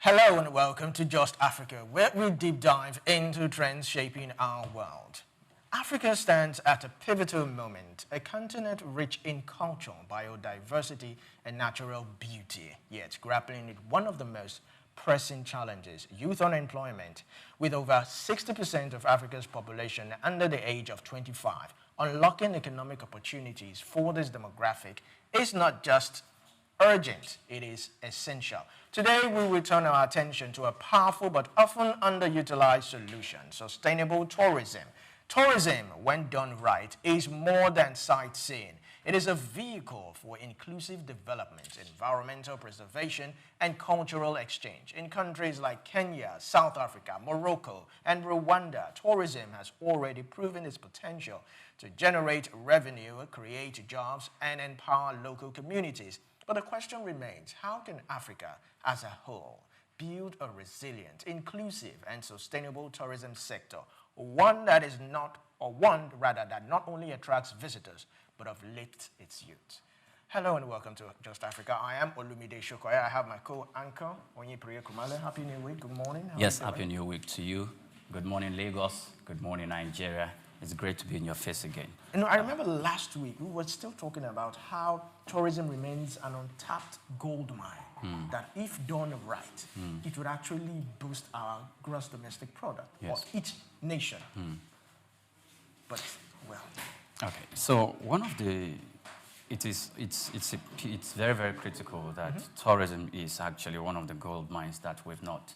Hello and welcome to Just Africa, where we deep dive into trends shaping our world. Africa stands at a pivotal moment, a continent rich in culture, biodiversity, and natural beauty, yet grappling with one of the most pressing challenges, youth unemployment. With over 60% of Africa's population under the age of 25, unlocking economic opportunities for this demographic is not just urgent, it is essential. Today, we will turn our attention to a powerful but often underutilized solution, sustainable tourism. Tourism, when done right, is more than sightseeing. It is a vehicle for inclusive development, environmental preservation, and cultural exchange. In countries like Kenya, South Africa, Morocco, and Rwanda, tourism has already proven its potential to generate revenue, create jobs, and empower local communities. But the question remains, how can Africa as a whole build a resilient, inclusive, and sustainable tourism sector, one that not only attracts visitors, but uplifts its youth? Hello and welcome to Just Africa. I am Olumide Sokoya. I have my co-anchor, Oyinpreye Krumale. Happy New Week. Good morning. Yes, Happy New Week to you. Good morning, Lagos. Good morning, Nigeria. It's great to be in your face again. You know, I remember last week we were still talking about how tourism remains an untapped gold mine, that if done right, it would actually boost our gross domestic product for each nation. But, well. Okay, so one of the, it's very, very critical that tourism is actually one of the gold mines that we've not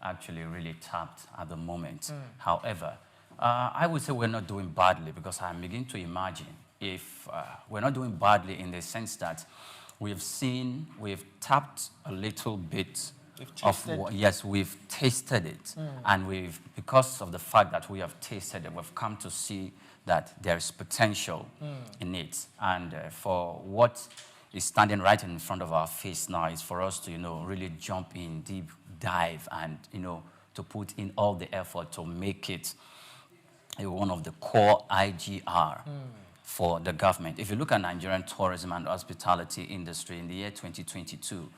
actually really tapped at the moment. However, I would say we're not doing badly, because I'm beginning to imagine if we're not doing badly in the sense that we've tapped a little bit we've tasted it, and because of the fact that we have tasted it, we've come to see that there's potential in it. And for what is standing right in front of our face now is for us to, really jump in, deep dive, and, to put in all the effort to make it one of the core IGR for the government. If you look at Nigerian tourism and hospitality industry in the year 2022,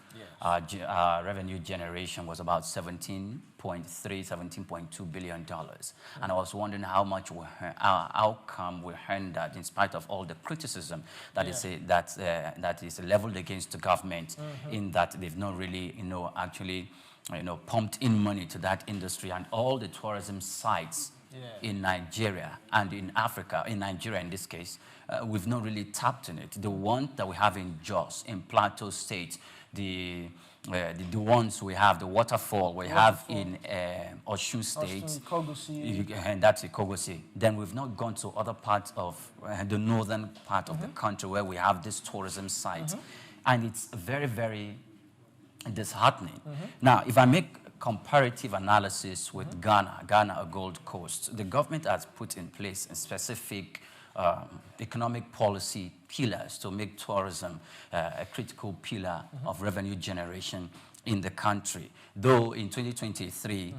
our revenue generation was about $17.2 billion. And I was wondering how come we earned that in spite of all the criticism that is leveled against the government, in that they've not really, actually, pumped in money to that industry, and all the tourism sites in Nigeria and in Africa, in Nigeria in this case, we've not really tapped in it. The one that we have in Jos, in Plateau State, the ones we have, the waterfall we have in Osun State, and that's Ikogosi. Then we've not gone to other parts of the northern part of the country where we have this tourism site. And it's very, very disheartening. Now, if I make comparative analysis with Ghana, a Gold Coast, the government has put in place a specific economic policy pillars to make tourism a critical pillar of revenue generation in the country. Though in 2023,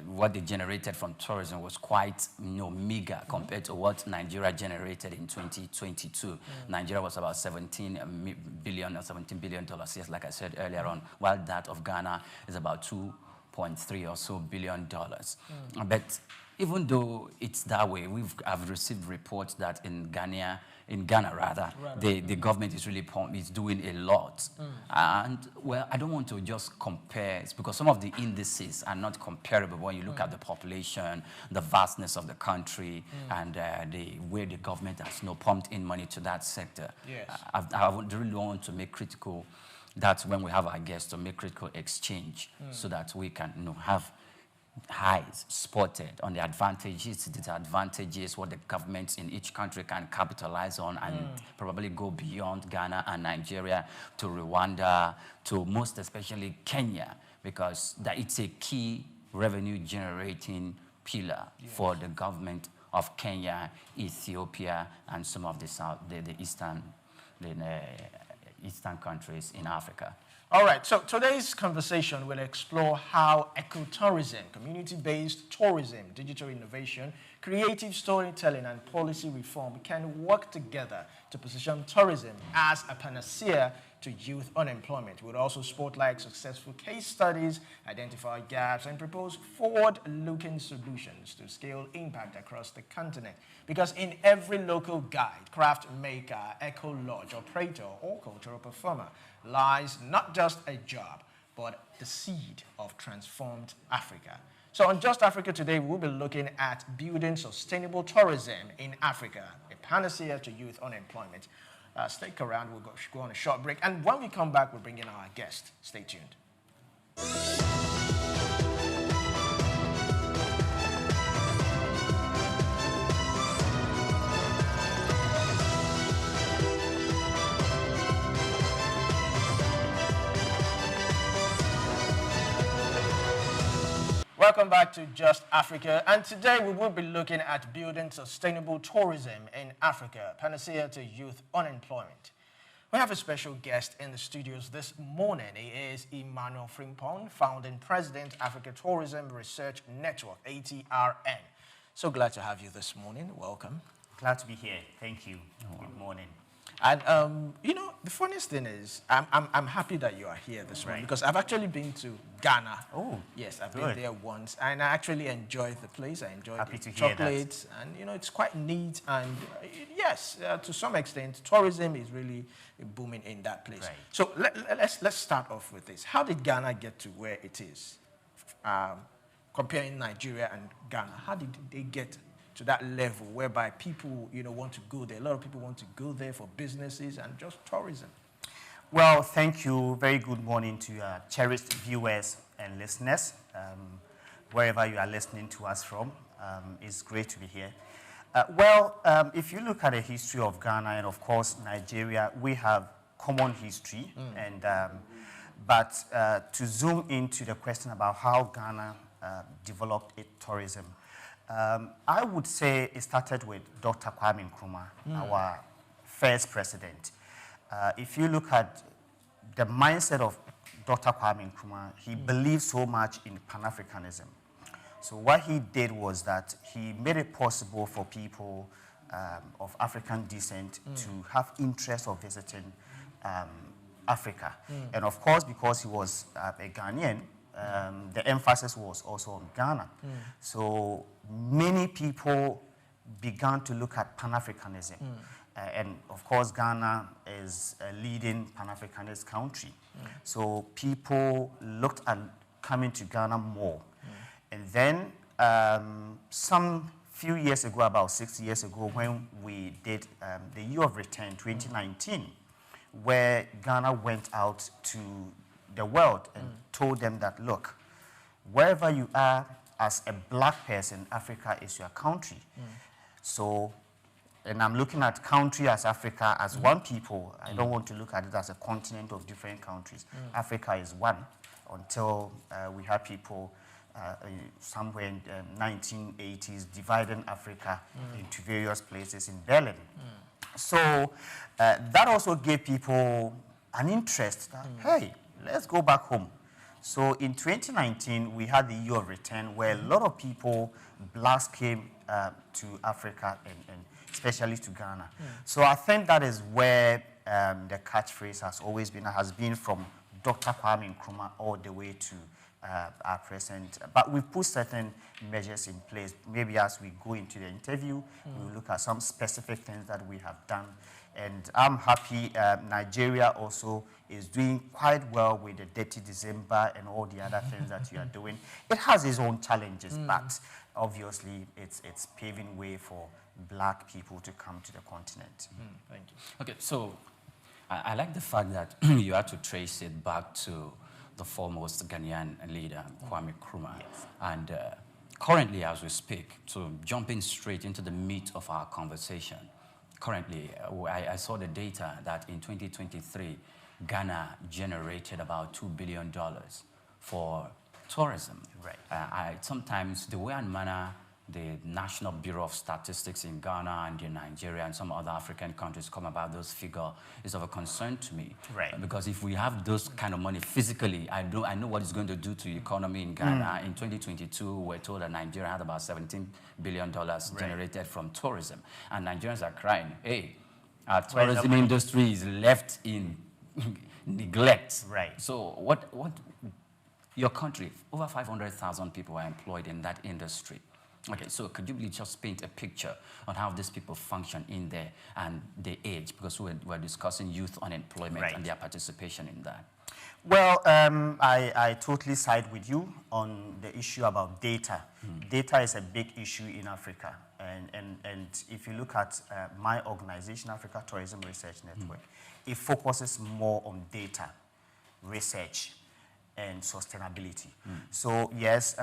what they generated from tourism was quite meager compared to what Nigeria generated in 2022. Nigeria was about $17 billion, yes, like I said earlier on, while that of Ghana is about $2.3 or so billion. But even though it's that way, I've received reports that in Ghana, the government is really doing a lot. And, well, I don't want to just compare, because some of the indices are not comparable when you look at the population, the vastness of the country, and the way the government has pumped in money to that sector. I would really want to make critical, that's when we have our guests, to make critical exchange so that we can have highs spotted on the advantages, disadvantages, what the governments in each country can capitalize on, and probably go beyond Ghana and Nigeria to Rwanda, to most especially Kenya, because it's a key revenue generating pillar for the government of Kenya, Ethiopia, and some of the eastern countries in Africa. All right, so today's conversation will explore how ecotourism, community-based tourism, digital innovation, creative storytelling, and policy reform can work together to position tourism as a panacea to youth unemployment. We'll also spotlight successful case studies, identify gaps, and propose forward-looking solutions to scale impact across the continent. Because in every local guide, craft maker, eco-lodge operator, or cultural performer lies not just a job, but the seed of transformed Africa. So on Just Africa today, we'll be looking at building sustainable tourism in Africa, a panacea to youth unemployment. Stick around, we'll go on a short break. And when we come back, we'll bring in our guest. Stay tuned. Welcome back to Just Africa, and today we will be looking at building sustainable tourism in Africa, panacea to youth unemployment. We have a special guest in the studios this morning. He is Emmanuel Frimpong, founding president, Africa Tourism Research Network, ATRN. So glad to have you this morning. Welcome. Glad to be here. Thank you. Good morning. And, you know, the funniest thing is, I'm happy that you are here this morning because I've actually been to Ghana. Oh, yes, I've been there once, and I actually enjoyed the place. I enjoyed the hear chocolates, and, you know, it's quite neat. And, yes, to some extent, tourism is really booming in that place. Right. So let's start off with this. How did Ghana get to where it is? Comparing Nigeria and Ghana, how did they get to that level whereby people, you know, want to go there? A lot of people want to go there for businesses and just tourism. Well, thank you. Very good morning to cherished viewers and listeners, wherever you are listening to us from. It's great to be here. If you look at the history of Ghana and, of course, Nigeria, we have common history. But to zoom into the question about how Ghana developed its tourism, I would say it started with Dr. Kwame Nkrumah, our first president. If you look at the mindset of Dr. Kwame Nkrumah, he believed so much in Pan-Africanism. So what he did was that he made it possible for people of African descent to have interest of visiting Africa. And of course, because he was a Ghanaian, the emphasis was also on Ghana. So many people began to look at Pan-Africanism. And of course, Ghana is a leading Pan-Africanist country. So people looked at coming to Ghana more. And then some few years ago, about 6 years ago, when we did the Year of Return 2019, where Ghana went out to the world and told them that, look, wherever you are as a black person, Africa is your country. So, and I'm looking at country as Africa as one people. I don't want to look at it as a continent of different countries. Africa is one until we had people somewhere in the 1980s dividing Africa into various places in Berlin. So that also gave people an interest that, hey, let's go back home. So in 2019, we had the Year of Return where a lot of people, blacks, came to Africa and especially to Ghana. So I think that is where the catchphrase has been from Dr. Kwame Nkrumah all the way to our present. But we've put certain measures in place. Maybe as we go into the interview, we'll look at some specific things that we have done. And I'm happy Nigeria also is doing quite well with the Dirty December and all the other things that you are doing. It has its own challenges, but obviously it's paving way for black people to come to the continent. Thank you. Okay, so I like the fact that you had to trace it back to the foremost Ghanaian leader, Kwame Nkrumah. Yes. And currently, as we speak, so jumping straight into the meat of our conversation, currently, I saw the data that in 2023, Ghana generated about $2 billion for tourism. Right. Sometimes the way and manner the National Bureau of Statistics in Ghana and in Nigeria and some other African countries come about those figures is of a concern to me. Right. Because if we have those kind of money physically, I know what it's going to do to the economy in Ghana. In 2022, we're told that Nigeria had about $17 billion generated from tourism. And Nigerians are crying, hey, our tourism industry is left in neglect. Right. So what your country, over 500,000 people are employed in that industry. Okay, so could you please just paint a picture on how these people function in there and the age? Because we're discussing youth unemployment Right. and their participation in that. Well, I totally side with you on the issue about data. Data is a big issue in Africa. And if you look at my organization, Africa Tourism Research Network, it focuses more on data, research, and sustainability. So yes,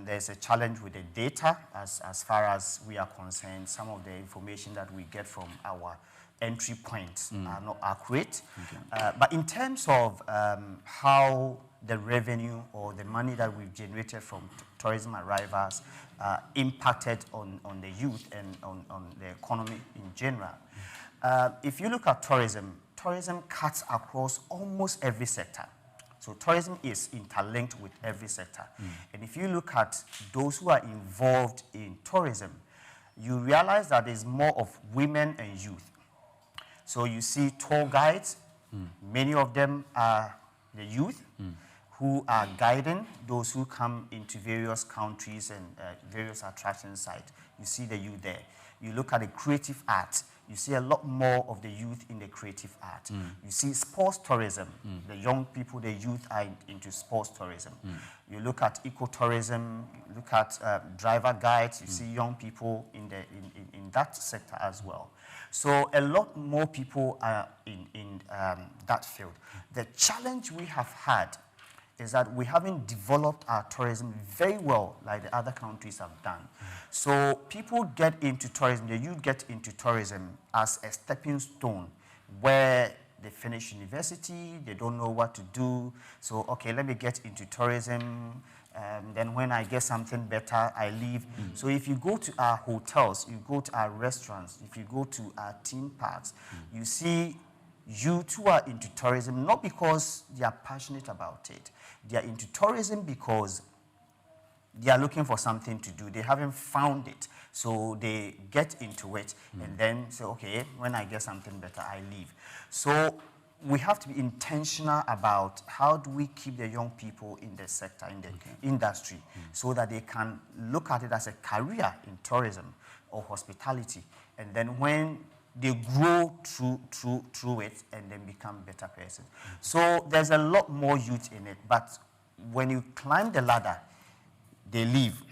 there's a challenge with the data as far as we are concerned. Some of the information that we get from our entry points are not accurate. But in terms of how the revenue or the money that we've generated from tourism arrivals impacted on the youth and on the economy in general, if you look at tourism, tourism cuts across almost every sector. So tourism is interlinked with every sector. And if you look at those who are involved in tourism, you realize that there's more of women and youth. So you see tour guides, many of them are the youth who are guiding those who come into various countries and various attraction sites. You see the youth there. You look at the creative arts, you see a lot more of the youth in the creative art. You see sports tourism, the young people, the youth are into sports tourism. You look at ecotourism, you look at driver guides, you see young people in that sector as well. So a lot more people are in that field. The challenge we have had is that we haven't developed our tourism very well like the other countries have done. So people get into tourism, the youth get into tourism as a stepping stone where they finish university, they don't know what to do. So, okay, let me get into tourism. Then when I get something better, I leave. So if you go to our hotels, you go to our restaurants, if you go to our theme parks, you see youth who are into tourism, not because they are passionate about it. They are into tourism because they are looking for something to do. They haven't found it. So they get into it and then say, okay, when I get something better, I leave. So we have to be intentional about how do we keep the young people in the sector, in the industry, so that they can look at it as a career in tourism or hospitality. And then when they grow through it and then become better persons. So there's a lot more youth in it, but when you climb the ladder, they leave.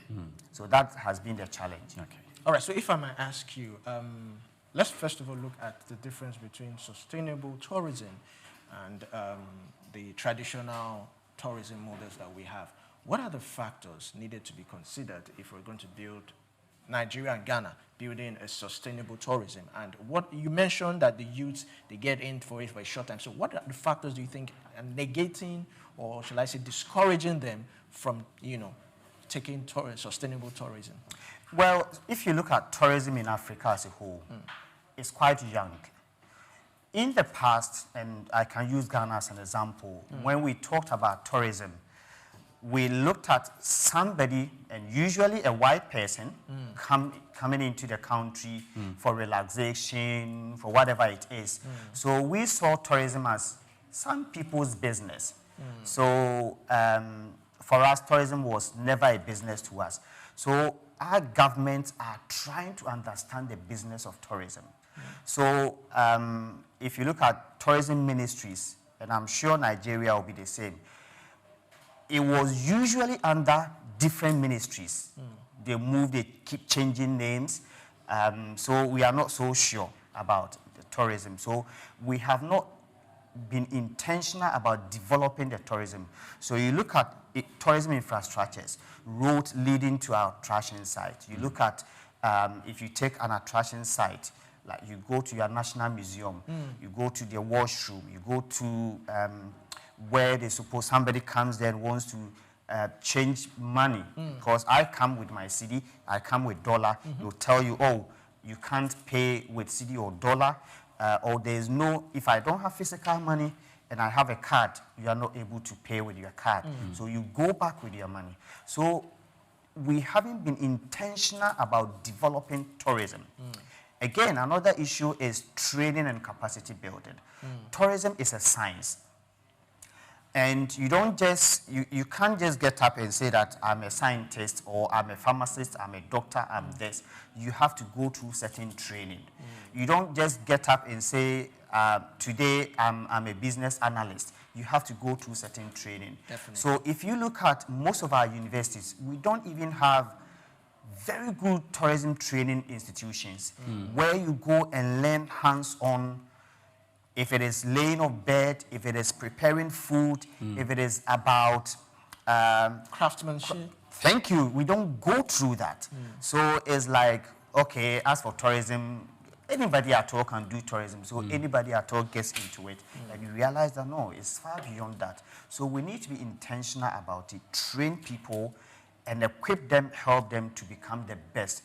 So that has been the challenge. Okay. All right, so if I might ask you, let's first of all look at the difference between sustainable tourism and the traditional tourism models that we have. What are the factors needed to be considered if we're going to build Nigeria and Ghana building a sustainable tourism? And what you mentioned that the youths, they get in for it for a short time. So what are the factors do you think are negating, or shall I say discouraging them from, taking sustainable tourism? Well, if you look at tourism in Africa as a whole, it's quite young. In the past, and I can use Ghana as an example, when we talked about tourism, we looked at somebody, and usually a white person, coming into the country for relaxation, for whatever it is. So we saw tourism as some people's business. So for us, tourism was never a business to us. So our governments are trying to understand the business of tourism. So if you look at tourism ministries, and I'm sure Nigeria will be the same, it was usually under different ministries. They move, they keep changing names. So we are not so sure about the tourism. So we have not been intentional about developing the tourism. So you look at tourism infrastructures, roads leading to our attraction site. You look at, if you take an attraction site, like you go to your national museum, you go to the washroom, you go to where they suppose somebody comes there and wants to change money. Because I come with my cedi, I come with dollar, they'll tell you, oh, you can't pay with cedi or dollar, or there's no, if I don't have physical money and I have a card, you are not able to pay with your card. So you go back with your money. So we haven't been intentional about developing tourism. Again, another issue is training and capacity building. Tourism is a science. And you don't just, you can't just get up and say that I'm a scientist or I'm a pharmacist, I'm a doctor, I'm this. You have to go through certain training. You don't just get up and say, today I'm a business analyst. You have to go through certain training. Definitely. So if you look at most of our universities, we don't even have very good tourism training institutions where you go and learn hands-on. If it is laying of bed, if it is preparing food, if it is about Craftsmanship. thank you, we don't go through that. So it's like, okay, as for tourism, anybody at all can do tourism. So anybody at all gets into it. And you realize that no, it's far beyond that. So we need to be intentional about it, train people and equip them, help them to become the best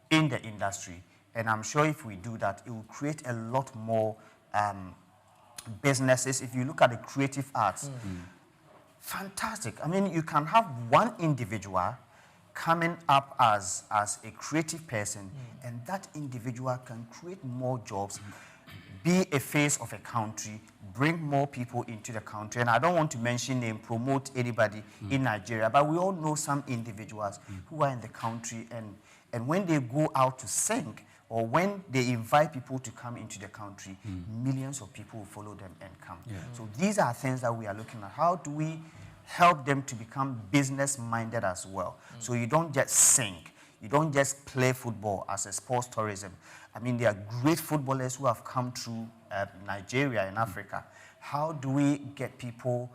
in the industry. And I'm sure if we do that, it will create a lot more businesses. If you look at the creative arts, fantastic. I mean, you can have one individual coming up as a creative person, and that individual can create more jobs, be a face of a country, bring more people into the country. And I don't want to mention and promote anybody in Nigeria, but we all know some individuals who are in the country, and when they go out to sing, or when they invite people to come into the country, millions of people will follow them and come. So these are things that we are looking at. How do we help them to become business-minded as well? So you don't just sing. You don't just play football as a sports tourism. I mean, there are great footballers who have come through Nigeria and Africa. How do we get people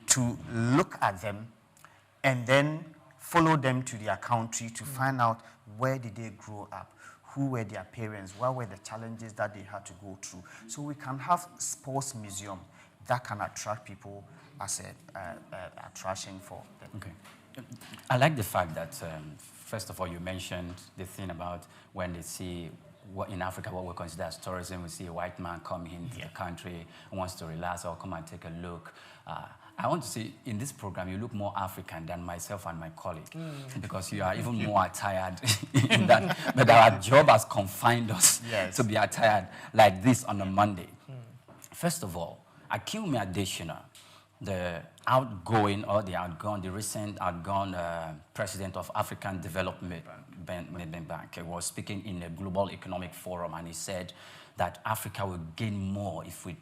to look at them and then follow them to their country to find out where did they grow up? Who were their parents? What were the challenges that they had to go through? So we can have sports museum that can attract people as an attraction for them. Okay. I like the fact that, first of all, you mentioned the thing about when they see what in Africa, what we consider as tourism, we see a white man coming into the country, wants to relax or come and take a look. I want to say, in this program, you look more African than myself and my colleague, because you are even more attired in that. But our job has confined us to be attired like this on a Monday. First of all, Akinwumi Adesina, the recent outgone president of African Development Bank, was speaking in a global economic forum, and he said that Africa will gain more if we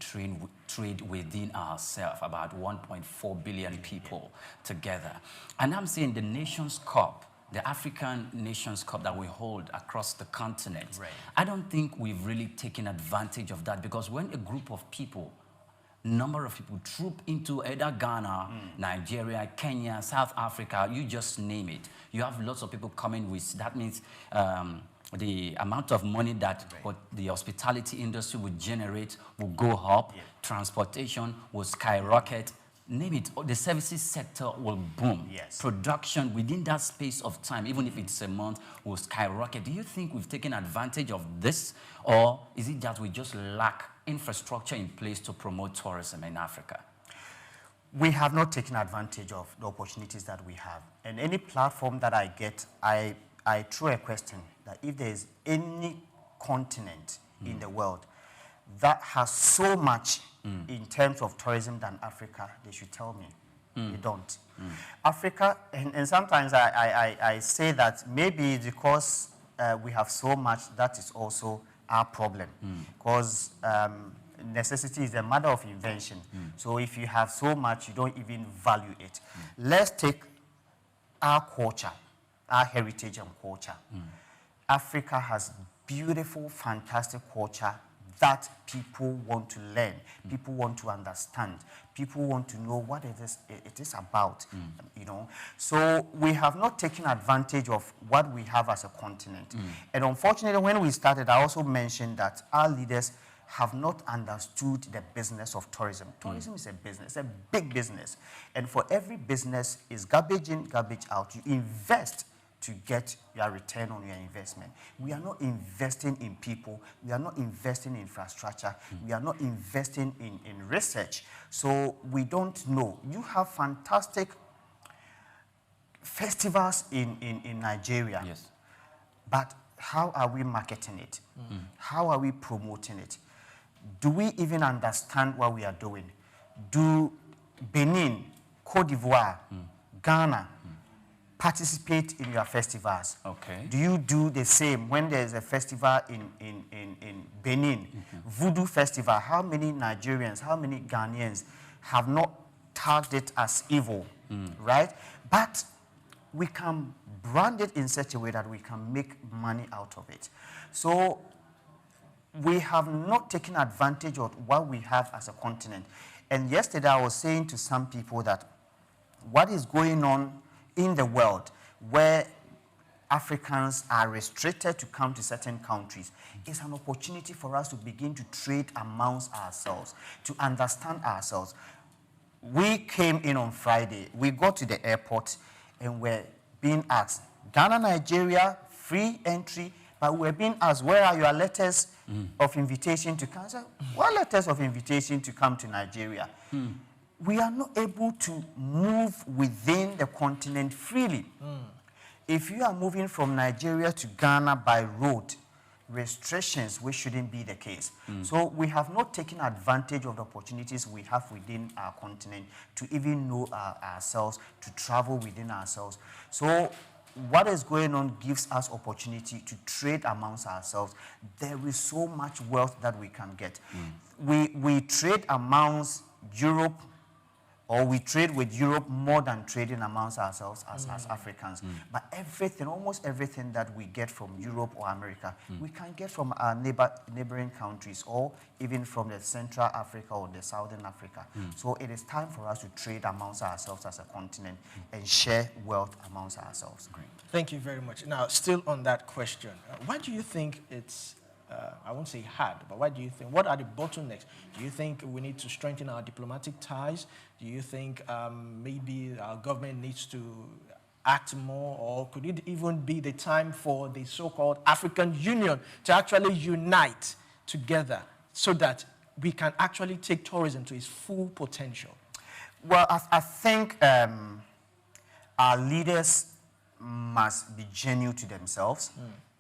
trade within ourselves, about 1.4 billion people together. And I'm saying the Nations Cup, the African Nations Cup that we hold across the continent, I don't think we've really taken advantage of that, because when a group of people, number of people troop into either Ghana, Nigeria, Kenya, South Africa, you just name it. You have lots of people coming with, that means the amount of money that what the hospitality industry would generate will go up, transportation will skyrocket, name it, the services sector will boom. Production within that space of time, even if it's a month, will skyrocket. Do you think we've taken advantage of this, or is it that we just lack infrastructure in place to promote tourism in Africa? We have not taken advantage of the opportunities that we have. And any platform that I get, I throw a question that if there is any continent in the world that has so much in terms of tourism than Africa, they should tell me. They don't. Africa, and sometimes I say that maybe because we have so much, that is also our problem. Because necessity is a matter of invention. So if you have so much, you don't even value it. Let's take our culture, our heritage and culture. Africa has beautiful, fantastic culture that people want to learn, people want to understand, people want to know what it is about, you know. So we have not taken advantage of what we have as a continent. And unfortunately, when we started, I also mentioned that our leaders have not understood the business of tourism. Tourism is a business, a big business. And for every business, is garbage in, garbage out. You invest to get your return on your investment. We are not investing in people. We are not investing in infrastructure. We are not investing in research. So we don't know. You have fantastic festivals in Nigeria. Yes. But how are we marketing it? How are we promoting it? Do we even understand what we are doing? Do Benin, Cote d'Ivoire, Ghana participate in your festivals? Okay. Do you do the same when there's a festival in Benin, Voodoo Festival? How many Nigerians, how many Ghanaians have not tagged it as evil, right? But we can brand it in such a way that we can make money out of it. So we have not taken advantage of what we have as a continent. And yesterday I was saying to some people that what is going on in the world where Africans are restricted to come to certain countries is an opportunity for us to begin to trade amongst ourselves, to understand ourselves. We came in on Friday. We got to the airport and we're being asked, Ghana, Nigeria, free entry, but we're being asked, where are your letters of invitation to come? I said, what letters of invitation to come to Nigeria? We are not able to move within the continent freely. If you are moving from Nigeria to Ghana by road, restrictions, which shouldn't be the case. So we have not taken advantage of the opportunities we have within our continent to even know ourselves, to travel within ourselves. So what is going on gives us opportunity to trade amongst ourselves. There is so much wealth that we can get. We trade amongst Europe, or we trade with Europe more than trading amongst ourselves as Africans. But everything, almost everything that we get from Europe or America, we can get from our neighboring countries, or even from the Central Africa or the Southern Africa. So it is time for us to trade amongst ourselves as a continent and share wealth amongst ourselves. Great. Thank you very much. Now, still on that question, why do you think it's I won't say hard, but what do you think? What are the bottlenecks? Do you think we need to strengthen our diplomatic ties? Do you think maybe our government needs to act more, or could it even be the time for the so-called African Union to actually unite together so that we can actually take tourism to its full potential? Well, I think our leaders must be genuine to themselves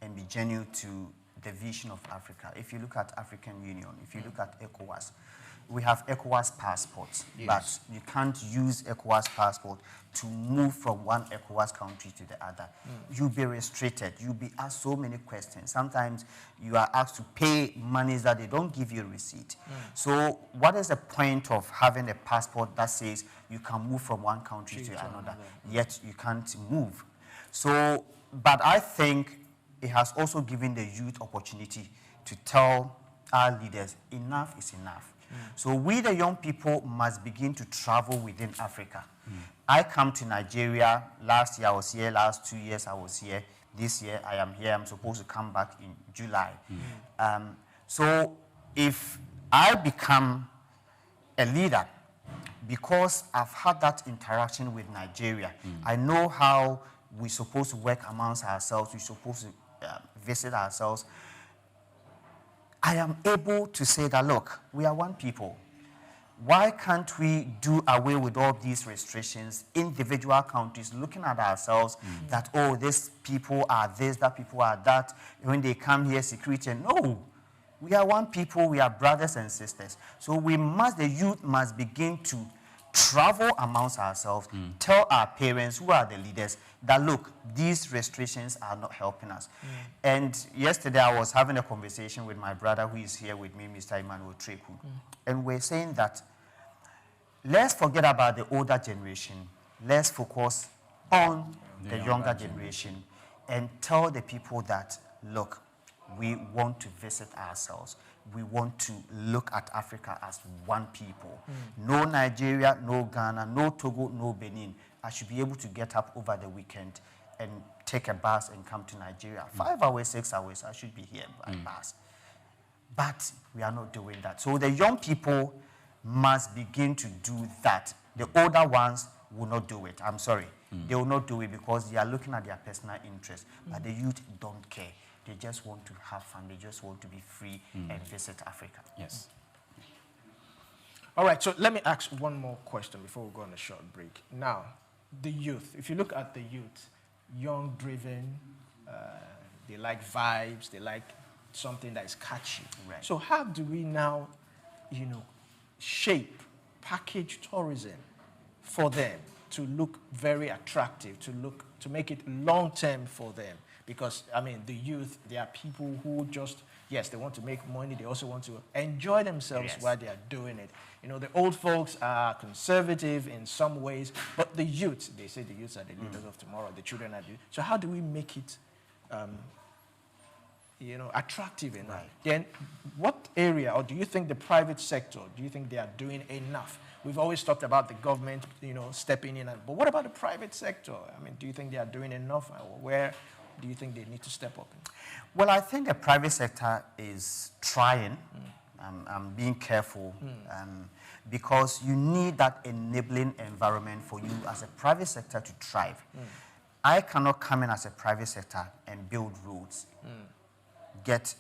and be genuine to the vision of Africa. If you look at African Union, if you look at ECOWAS, we have ECOWAS passports, but you can't use ECOWAS passport to move from one ECOWAS country to the other. You'll be restricted. You'll be asked so many questions. Sometimes you are asked to pay monies that they don't give you a receipt. So what is the point of having a passport that says you can move from one country to another, yet you can't move? So, but I think it has also given the youth opportunity to tell our leaders, enough is enough. So we, the young people, must begin to travel within Africa. I come to Nigeria. Last year I was here. Last 2 years I was here. This year I am here. I'm supposed to come back in July. So if I become a leader, because I've had that interaction with Nigeria, I know how we're supposed to work amongst ourselves. We're supposed to visit ourselves. I am able to say that, look, we are one people. Why can't we do away with all these restrictions, individual countries, looking at ourselves that, oh, these people are this, that people are that. When they come here, security. No, we are one people. We are brothers and sisters. So the youth must begin to travel amongst ourselves, tell our parents, who are the leaders, that look, these restrictions are not helping us. And yesterday I was having a conversation with my brother who is here with me, Mr. Emmanuel Frimpong, and we're saying that let's forget about the older generation. Let's focus on the younger generation and tell the people that, look, we want to visit ourselves. We want to look at Africa as one people. No Nigeria, no Ghana, no Togo, no Benin. I should be able to get up over the weekend and take a bus and come to Nigeria. 5 hours, 6 hours, I should be here by bus. But we are not doing that. So the young people must begin to do that. The older ones will not do it. I'm sorry. They will not do it because they are looking at their personal interests. But the youth don't care. They just want to have fun. They just want to be free and visit Africa. Yes. All right, so let me ask one more question before we go on a short break. Now, the youth, if you look at the youth, young, driven, they like vibes, they like something that is catchy. Right. So how do we now, shape, package tourism for them to look very attractive, to make it long-term for them? Because, I mean, the youth, they are people who just, yes, they want to make money, they also want to enjoy themselves while they are doing it. The old folks are conservative in some ways, but the youth, they say the youths are the leaders of tomorrow, the children are the. So how do we make it, attractive enough? Right. Then what area, or do you think the private sector, do you think they are doing enough? We've always talked about the government, stepping in, but what about the private sector? I mean, do you think they are doing enough? Or where do you think they need to step up? Well, I think the private sector is trying. I'm being careful because you need that enabling environment for you as a private sector to thrive. I cannot come in as a private sector and build roads, get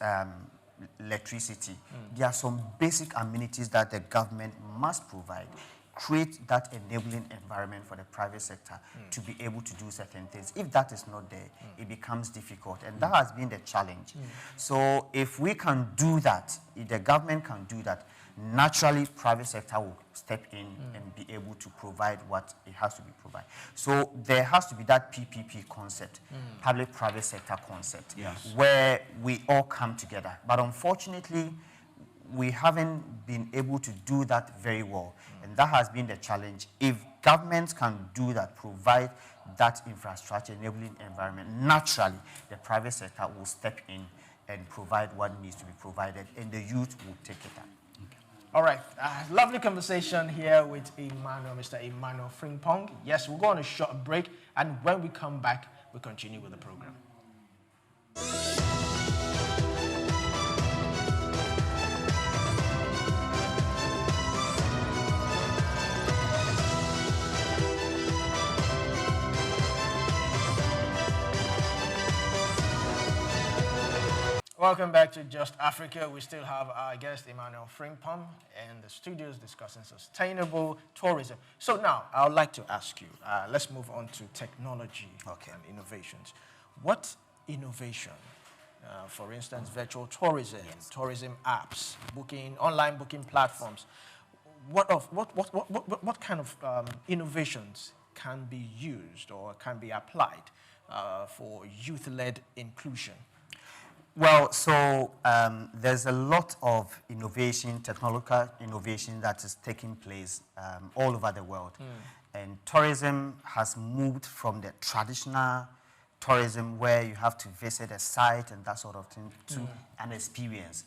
electricity. There are some basic amenities that the government must provide. Create that enabling environment for the private sector to be able to do certain things. If that is not there, it becomes difficult. And that has been the challenge. So if we can do that, if the government can do that, naturally private sector will step in and be able to provide what it has to be provided. So there has to be that PPP concept, public-private sector concept, where we all come together. But unfortunately, we haven't been able to do that very well. And that has been the challenge. If governments can do that, provide that infrastructure enabling environment, naturally the private sector will step in and provide what needs to be provided, and the youth will take it up. All right, lovely conversation here with Mr. Emmanuel Frimpong. Yes, we'll go on a short break, and when we come back, we'll continue with the program. Welcome back to Just Africa. We still have our guest, Emmanuel Frimpong, in the studios discussing sustainable tourism. So now, I would like to ask you, let's move on to technology and innovations. What innovation, for instance, virtual tourism, tourism apps, online booking platforms, what kind of innovations can be used or can be applied for youth-led inclusion? Well, so there's a lot of innovation, technological innovation that is taking place all over the world. And tourism has moved from the traditional tourism where you have to visit a site and that sort of thing to an experience.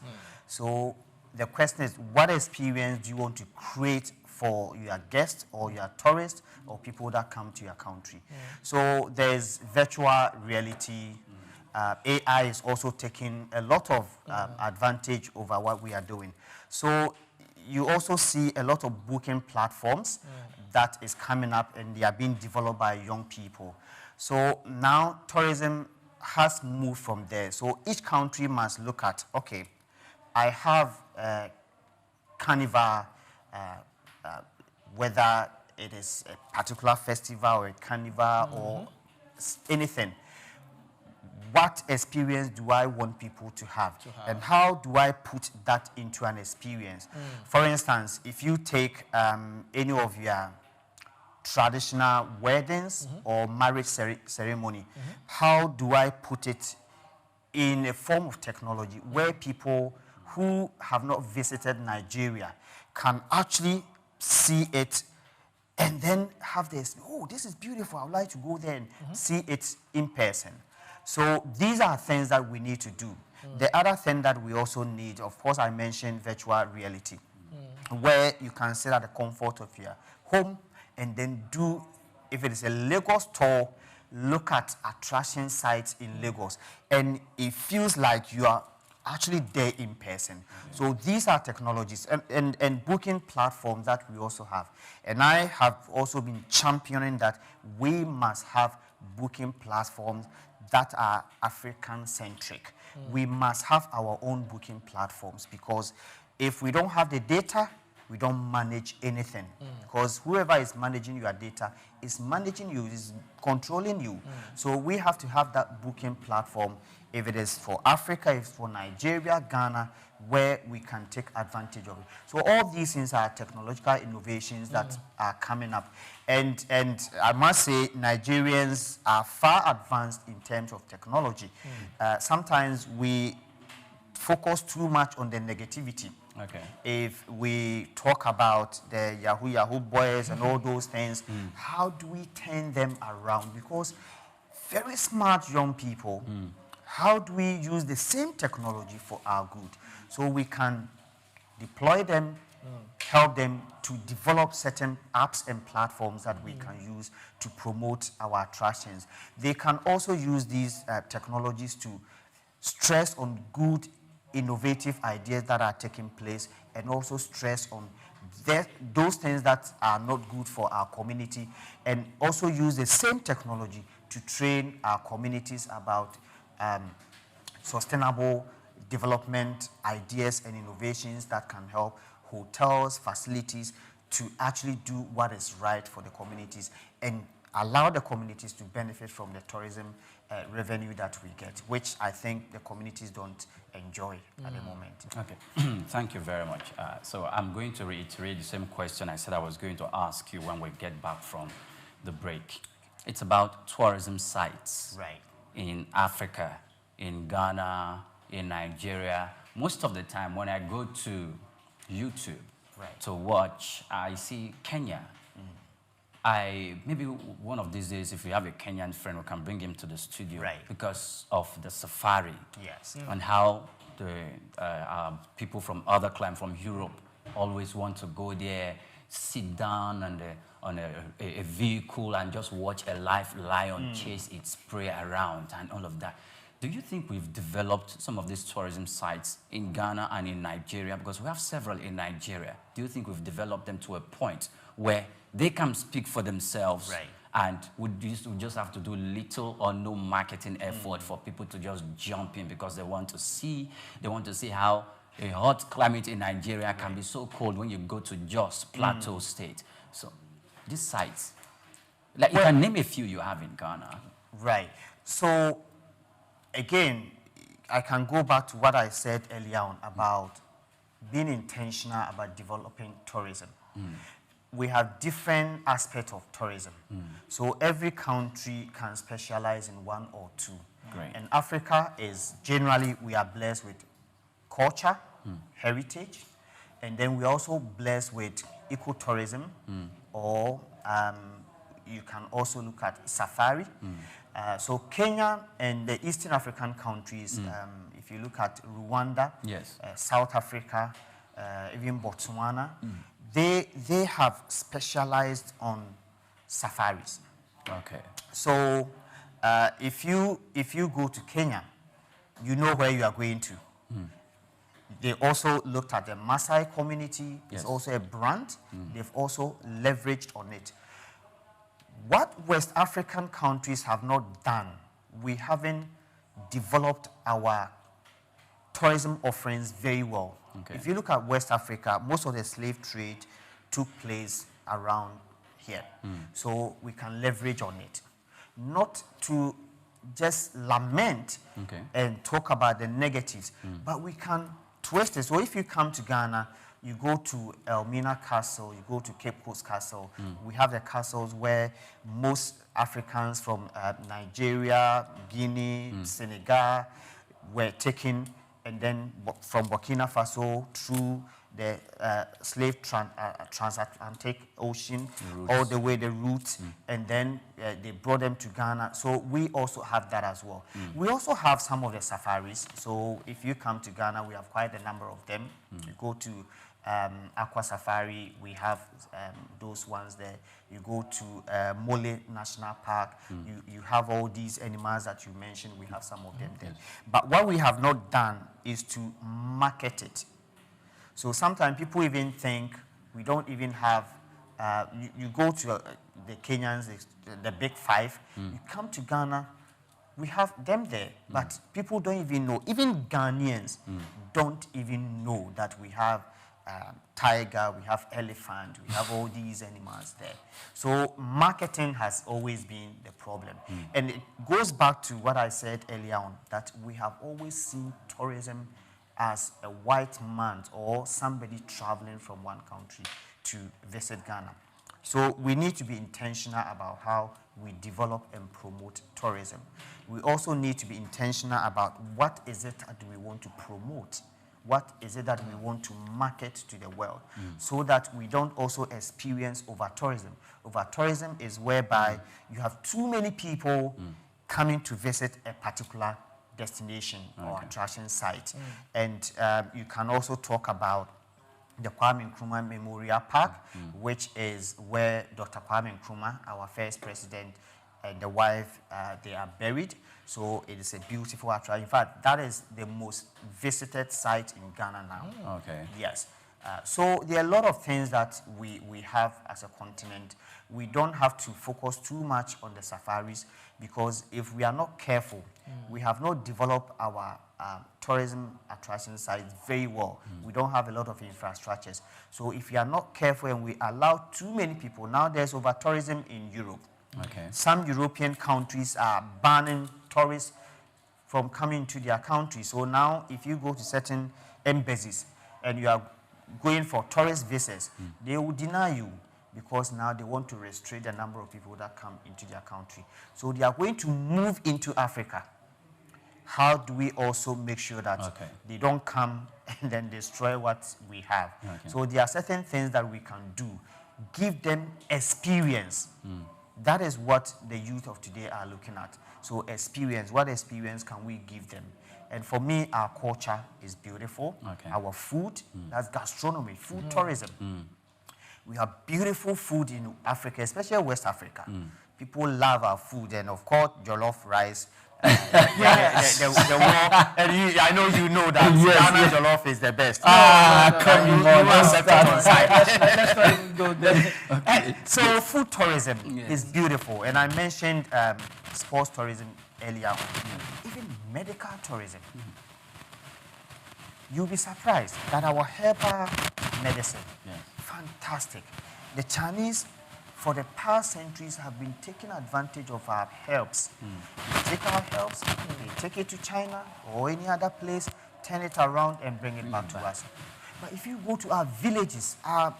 So the question is, what experience do you want to create for your guests or your tourists or people that come to your country? So there's virtual reality. AI is also taking a lot of advantage over what we are doing. So you also see a lot of booking platforms that is coming up, and they are being developed by young people. So now tourism has moved from there. So each country must look at, okay, I have carnival, whether it is a particular festival or a carnival or anything. What experience do I want people to have? And how do I put that into an experience? For instance, if you take any of your traditional weddings or marriage ceremony, how do I put it in a form of technology where people who have not visited Nigeria can actually see it and then have this, oh, this is beautiful, I would like to go there and see it in person. So these are things that we need to do. The other thing that we also need, of course, I mentioned virtual reality, where you can sit at the comfort of your home and then do, if it is a Lagos tour, look at attraction sites in Lagos. And it feels like you are actually there in person. So these are technologies and booking platforms that we also have. And I have also been championing that we must have booking platforms that are African-centric. We must have our own booking platforms, because if we don't have the data, we don't manage anything. Because whoever is managing your data is managing you, is controlling you. So we have to have that booking platform, if it is for Africa, if it's for Nigeria, Ghana, where we can take advantage of it. So all these things are technological innovations that are coming up. And I must say, Nigerians are far advanced in terms of technology. Sometimes we focus too much on the negativity. Okay. If we talk about the Yahoo boys and all those things, how do we turn them around? Because very smart young people, how do we use the same technology for our good? So we can deploy them, help them to develop certain apps and platforms that we can use to promote our attractions. They can also use these technologies to stress on good, innovative ideas that are taking place, and also stress on those things that are not good for our community, and also use the same technology to train our communities about sustainable development ideas and innovations that can help hotels, facilities to actually do what is right for the communities and allow the communities to benefit from the tourism revenue that we get, which I think the communities don't enjoy at the moment. Okay, thank you very much. So I'm going to reiterate the same question I said I was going to ask you when we get back from the break. It's about tourism sites in Africa, in Ghana, in Nigeria. Most of the time when I go to YouTube to watch, I see Kenya. Maybe one of these days, if we have a Kenyan friend, we can bring him to the studio because of the safari and how the people from other climes from Europe always want to go there, sit down on a vehicle and just watch a live lion chase its prey around and all of that. Do you think we've developed some of these tourism sites in Ghana and in Nigeria? Because we have several in Nigeria. Do you think we've developed them to a point where they can speak for themselves and we just have to do little or no marketing effort for people to just jump in because they want to see how a hot climate in Nigeria can be so cold when you go to Jos Plateau State. So these sites, like you can name a few you have in Ghana. Right. So again, I can go back to what I said earlier on about being intentional about developing tourism. We have different aspects of tourism. So every country can specialize in one or two. And Africa is generally, we are blessed with culture, heritage, and then we're also blessed with ecotourism, or you can also look at safari. So Kenya and the Eastern African countries, if you look at Rwanda, South Africa, even Botswana, they have specialized on safaris. Okay. So if you go to Kenya, you know where you are going to. They also looked at the Maasai community. It's also a brand. They've also leveraged on it. What West African countries have not done, we haven't developed our tourism offerings very well. If you look at West Africa, most of the slave trade took place around here. So we can leverage on it. Not to just lament and talk about the negatives, but we can twist it. So if you come to Ghana, you go to Elmina Castle, you go to Cape Coast Castle. We have the castles where most Africans from Nigeria, Guinea, Senegal were taken, and then from Burkina Faso through the slave transatlantic ocean, all the way the route, and then they brought them to Ghana. So we also have that as well. We also have some of the safaris. So if you come to Ghana, we have quite a number of them. You go to Aqua Safari, we have those ones there. You go to Mole National Park, you have all these animals that you mentioned, we have some of them there. But what we have not done is to market it. So sometimes people even think we don't even have, you go to the Kenyans, the big five, you come to Ghana, we have them there, but people don't even know. Even Ghanaians don't even know that we have tiger, we have elephant, we have all these animals there. So marketing has always been the problem. And it goes back to what I said earlier on, that we have always seen tourism as a white man or somebody traveling from one country to visit Ghana. So we need to be intentional about how we develop and promote tourism. We also need to be intentional about what is it that we want to promote. What is it that we want to market to the world, so that we don't also experience over-tourism. Over-tourism is whereby you have too many people coming to visit a particular destination or attraction site. And you can also talk about the Kwame Nkrumah Memorial Park, which is where Dr. Kwame Nkrumah, our first president, and the wife, they are buried. So it is a beautiful attraction. In fact, that is the most visited site in Ghana now. Okay. Yes. So there are a lot of things that we have as a continent. We don't have to focus too much on the safaris, because if we are not careful, we have not developed our tourism attraction sites very well. We don't have a lot of infrastructures. So if we are not careful and we allow too many people, now there's over-tourism in Europe. Okay. Some European countries are banning tourists from coming to their country. So now if you go to certain embassies and you are going for tourist visas, they will deny you, because now they want to restrict the number of people that come into their country. So they are going to move into Africa. How do we also make sure that they don't come and then destroy what we have? So there are certain things that we can do. Give them experience. That is what the youth of today are looking at. So experience, what experience can we give them? And for me, our culture is beautiful. Our food, that's gastronomy, food tourism. We have beautiful food in Africa, especially West Africa. People love our food, and of course, jollof rice. The war, and I know you know that Ghana jollof is the best. Come on, Let's not even go there. So food tourism is beautiful, and I mentioned sports tourism earlier on. Even medical tourism. You'll be surprised that our herbal medicine, fantastic. The Chinese, for the past centuries, have been taking advantage of our herbs. They take our herbs, they take it to China or any other place, turn it around and bring it back to us. But if you go to our villages, our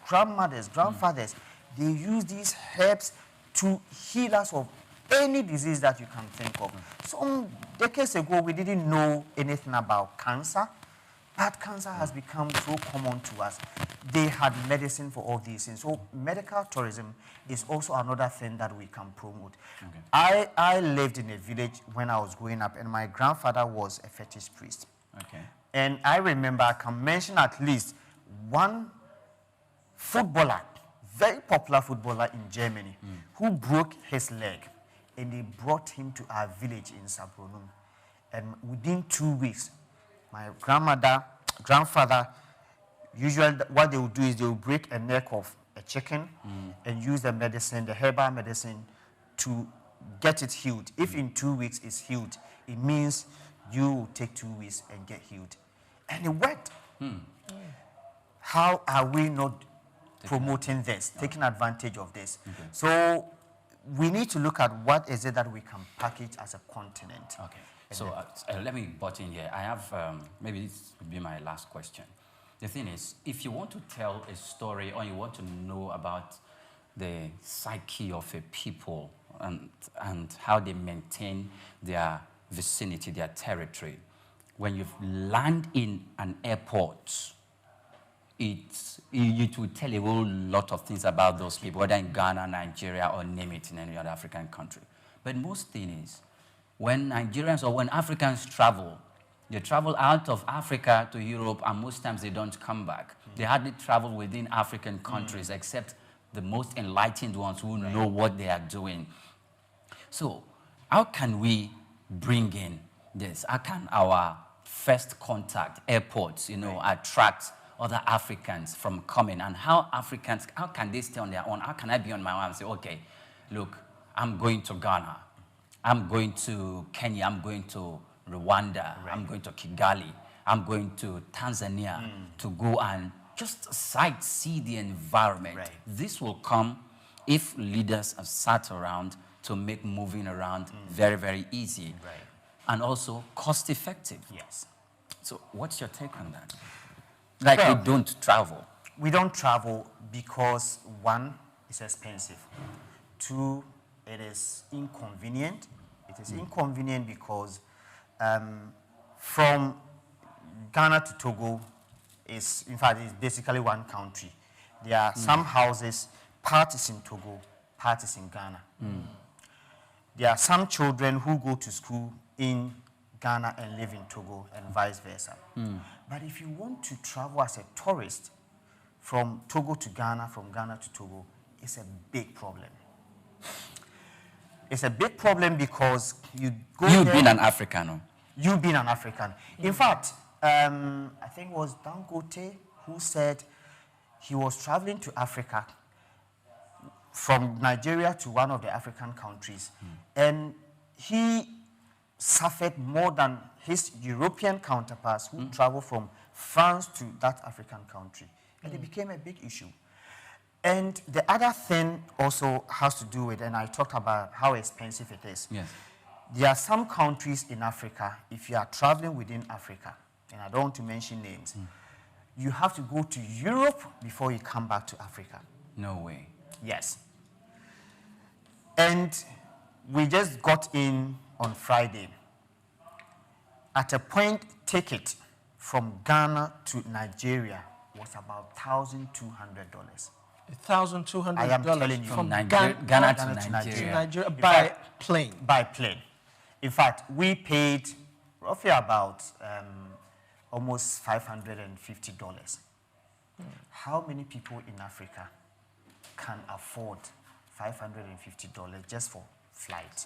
grandmothers, grandfathers, they use these herbs to heal us of any disease that you can think of. Some decades ago, we didn't know anything about cancer, but cancer has become so common to us. They had medicine for all these things. So medical tourism is also another thing that we can promote. I lived in a village when I was growing up, and my grandfather was a fetish priest. And I remember, I can mention at least one footballer, very popular footballer in Germany, who broke his leg. And they brought him to our village in Sabronum. And within 2 weeks, my grandfather, usually what they would do is they would break a neck of a chicken and use the medicine, the herbal medicine, to get it healed. If in 2 weeks it's healed, it means you will take 2 weeks and get healed. And it worked. How are we not promoting this, taking advantage of this? So we need to look at what is it that we can package as a continent. So let me butt in here. I have, maybe this would be my last question. The thing is, if you want to tell a story or you want to know about the psyche of a people and how they maintain their vicinity, their territory, when you land in an airport, it will tell a whole lot of things about those people, whether in Ghana, Nigeria, or name it in any other African country. But most thing is, when Nigerians or when Africans travel, they travel out of Africa to Europe, and most times they don't come back. They hardly travel within African countries, except the most enlightened ones who know what they are doing. So how can we bring in this? How can our first contact airports, attract other Africans from coming, and how can they stay on their own? How can I be on my own and say, okay, look, I'm going to Ghana, I'm going to Kenya, I'm going to Rwanda, I'm going to Kigali. I'm going to Tanzania to go and just sightsee the environment. Right. This will come if leaders have sat around to make moving around very, very easy. Right. And also cost-effective. Yes. So what's your take on that? Like, Well, we don't travel. We don't travel because, one, it's expensive. Two, it is inconvenient. It is inconvenient because from Ghana to Togo is, in fact, it's basically one country. There are some houses, part is in Togo, part is in Ghana. There are some children who go to school in Ghana and live in Togo and vice versa. But if you want to travel as a tourist from Togo to Ghana, from Ghana to Togo, it's a big problem. It's a big problem because you go You've there, been an African. You've been an African. In fact, I think it was Dangote who said he was traveling to Africa from Nigeria to one of the African countries. And he suffered more than his European counterparts who traveled from France to that African country. And it became a big issue. And the other thing also has to do with, and I talked about how expensive it is. Yes. There are some countries in Africa, if you are traveling within Africa, and I don't want to mention names, you have to go to Europe before you come back to Africa. No way. Yes. And we just got in on Friday. At a point, ticket from Ghana to Nigeria was about $1,200. $1,200 I am telling you. from Ghana Ghana to to Nigeria. Nigeria In by fact, plane. By plane. In fact, we paid roughly about almost $550. How many people in Africa can afford $550 just for flight?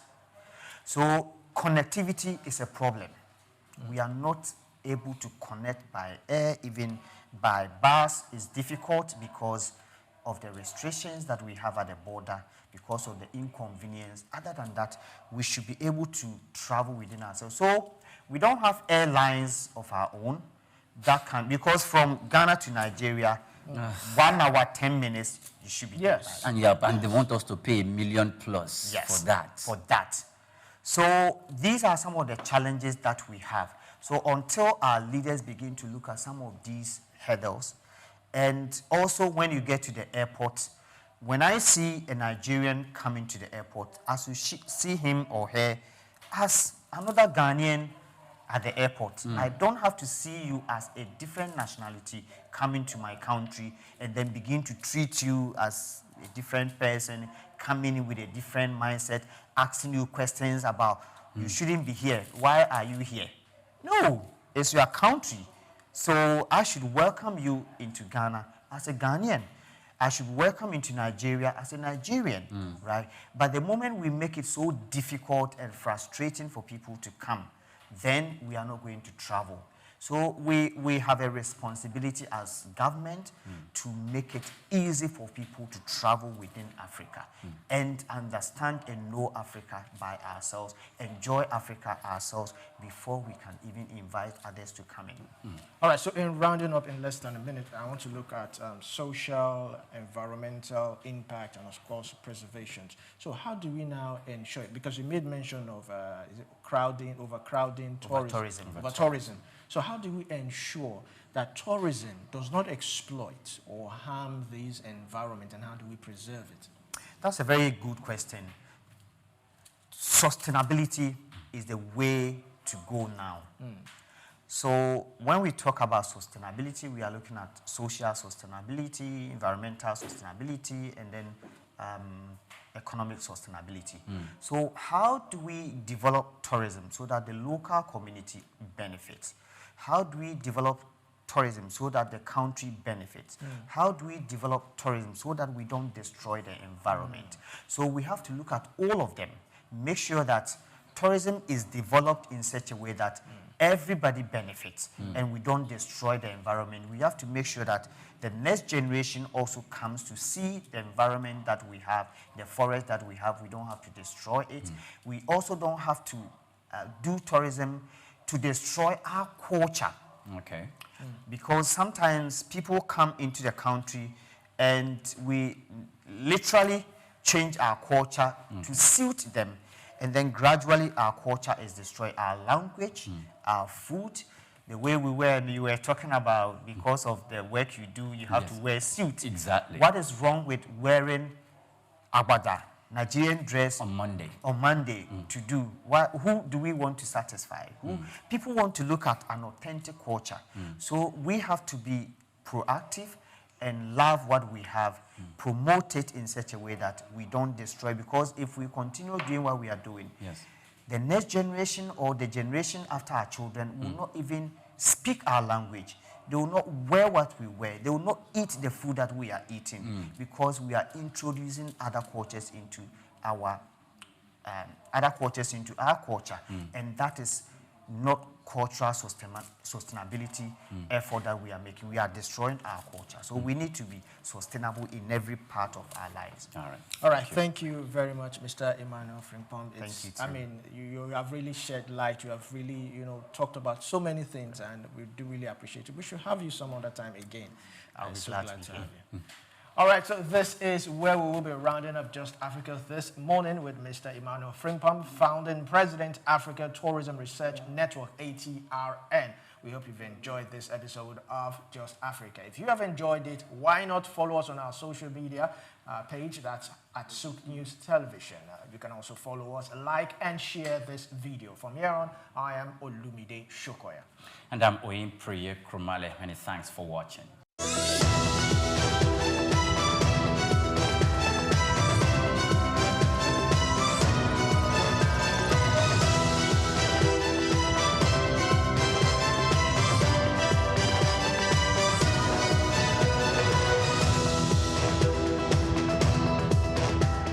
So connectivity is a problem. We are not able to connect by air, even by bus is difficult because of the restrictions that we have at the border, because of the inconvenience. Other than that, we should be able to travel within ourselves. So we don't have airlines of our own that can, because from Ghana to Nigeria, 1 hour, 10 minutes, you should be there. Yes. And, and they want us to pay $1 million plus Yes, for that. For that. So these are some of the challenges that we have. So until our leaders begin to look at some of these hurdles, and also when you get to the airport, when I see a Nigerian coming to the airport, as you see him or her as another Ghanaian at the airport, I don't have to see you as a different nationality coming to my country and then begin to treat you as a different person, coming in with a different mindset, asking you questions about, you shouldn't be here, why are you here? No, it's your country. So I should welcome you into Ghana as a Ghanaian. I should welcome into Nigeria as a Nigerian, right? But the moment we make it so difficult and frustrating for people to come, then we are not going to travel. So we have a responsibility as government to make it easy for people to travel within Africa and understand and know Africa by ourselves, enjoy Africa ourselves before we can even invite others to come in. All right, so in rounding up in less than a minute, I want to look at social, environmental impact, and of course, preservation. So how do we now ensure it? Because you made mention of is it crowding, overcrowding, tourism. So how do we ensure that tourism does not exploit or harm this environment, and how do we preserve it? That's a very good question. Sustainability is the way to go now. So when we talk about sustainability, we are looking at social sustainability, environmental sustainability, and then economic sustainability. So how do we develop tourism so that the local community benefits? How do we develop tourism so that the country benefits? How do we develop tourism so that we don't destroy the environment? So we have to look at all of them, make sure that tourism is developed in such a way that everybody benefits and we don't destroy the environment. We have to make sure that the next generation also comes to see the environment that we have, the forest that we have. We don't have to destroy it. We also don't have to do tourism to destroy our culture Okay. Because sometimes people come into the country and we literally change our culture to suit them. And then gradually our culture is destroyed. Our language, our food, the way we wear, and you were talking about because of the work you do, you have to wear a suit. Exactly. What is wrong with wearing agbada, Nigerian dress On Monday. to do? Who do we want to satisfy? People want to look at an authentic culture. So we have to be proactive and love what we have, promote it in such a way that we don't destroy. Because if we continue doing what we are doing, the next generation or the generation after our children will not even speak our language. They will not wear what we wear. They will not eat the food that we are eating because we are introducing other cultures into our culture, and that is not cultural sustainability effort that we are making. We are destroying our culture. So we need to be sustainable in every part of our lives. All right. All right. Thank you very much, Mr. Emmanuel Frimpong. Thank you too. I mean, you have really shed light. You have really, talked about so many things, and we do really appreciate it. We should have you some other time again. I'll be so glad glad to to be have here. you. All right, so this is where we will be rounding up Just Africa this morning with Mr. Emmanuel Frimpong, founding President, Africa Tourism Research Network, ATRN. We hope you've enjoyed this episode of Just Africa. If you have enjoyed it, why not follow us on our social media page? That's at Souk News Television. You can also follow us, like, and share this video. From here on, I am Olumide Sokoya. And I'm Oyinpreye Krumale. Many thanks for watching.